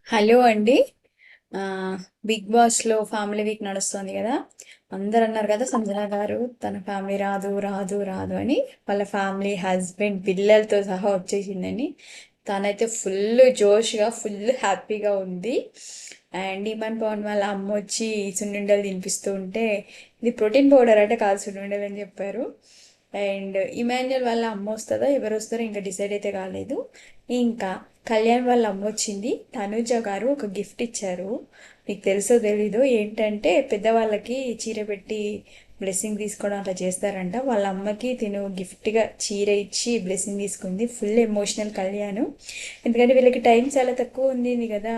Hello అండి. Big బాస్లో family week నడుస్తుంది కదా. అందరు అన్నారు కదా సంజన గారు తన ఫ్యామిలీ రాదు రాదు రాదు అని. వాళ్ళ ఫ్యామిలీ హస్బెండ్ పిల్లలతో సహా వచ్చేసిందని. తనైతే ఫుల్ జోష్గా ఫుల్ హ్యాపీగా ఉంది. అండ్ ఇమాన్ పవన్ వాళ్ళ అమ్మ వచ్చి సున్నుండలు తినిపిస్తూ ఉంటే ఇది ప్రోటీన్ పౌడర్ అంటే కాదు సున్నుండలు అని చెప్పారు. అండ్ ఇమాన్యుయల్ వాళ్ళ అమ్మ వస్తుందా ఎవరు వస్తారో ఇంకా డిసైడ్ అయితే కాలేదు. ఇంకా కళ్యాణ్ వాళ్ళ అమ్మ వచ్చింది. తనుజ గారు ఒక గిఫ్ట్ ఇచ్చారు. మీకు తెలుసో తెలీదో ఏంటంటే పెద్దవాళ్ళకి చీర పెట్టి బ్లెస్సింగ్ తీసుకోవడం అట్లా చేస్తారంట. వాళ్ళ అమ్మకి తిను గిఫ్ట్గా చీర ఇచ్చి బ్లెస్సింగ్ తీసుకుంది. Full emotional Kalyan. ఎందుకంటే వీళ్ళకి టైం చాలా తక్కువ ఉంది కదా,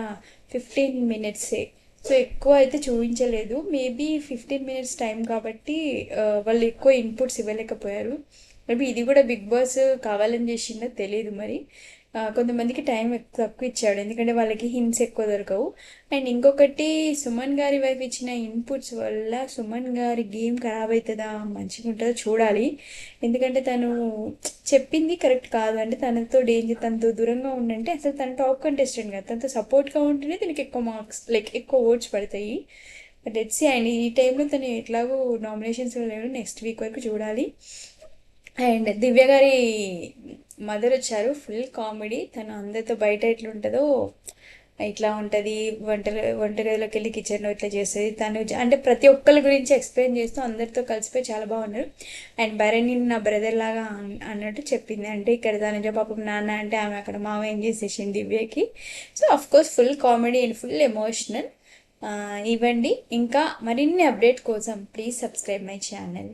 15 మినిట్సే. సో ఎక్కువ అయితే చూపించలేదు. మేబీ 15 మినిట్స్ టైం కాబట్టి వాళ్ళు ఎక్కువ ఇన్పుట్స్ ఇవ్వలేకపోయారు. మేబీ ఇది కూడా బిగ్ బాస్ కావాలని చేసిందో తెలియదు మరి. కొంతమందికి టైం తక్కువ ఇచ్చాడు ఎందుకంటే వాళ్ళకి హింట్స్ ఎక్కువ దొరకవు. అండ్ ఇంకొకటి, సుమన్ గారి వైపు ఇచ్చిన ఇన్పుట్స్ వల్ల సుమన్ గారి గేమ్ ఖరాబ్ అవుతుందా మంచిగా ఉంటుందో చూడాలి. ఎందుకంటే తను చెప్పింది కరెక్ట్ కాదు. అంటే తనతో డేంజర్, తనతో దూరంగా ఉండంటే అసలు తన టాప్ కంటెస్టెంట్ కదా, తనతో సపోర్ట్గా ఉంటేనే తనకి ఎక్కువ మార్క్స్ లైక్ ఎక్కువ ఓట్స్ పడతాయి. But let's see. అండ్ ఈ టైంలో తను ఎట్లాగో నామినేషన్స్ లేవు, నెక్స్ట్ వీక్ వరకు చూడాలి. అండ్ దివ్య గారి మదర్ వచ్చారు. Full comedy. తను అందరితో బయట ఎట్లుంటుందో ఇట్లా ఉంటుంది. వంటగదిలోకి వెళ్ళి కిచెన్లో ఇట్లా చేస్తుంది తను. అంటే ప్రతి ఒక్కరి గురించి ఎక్స్ప్లెయిన్ చేస్తూ అందరితో కలిసిపోయి చాలా బాగున్నారు. అండ్ భరణి నా బ్రదర్ లాగా అన్నట్టు చెప్పింది. అంటే ఇక్కడ తనుజ పాపం నాన్న అంటే ఆమె అక్కడ మామ ఏం చేసేసింది దివ్యకి. So of course full comedy and full emotional. ఇవ్వండి. ఇంకా మరిన్ని అప్డేట్ కోసం ప్లీజ్ సబ్స్క్రైబ్ మై ఛానల్.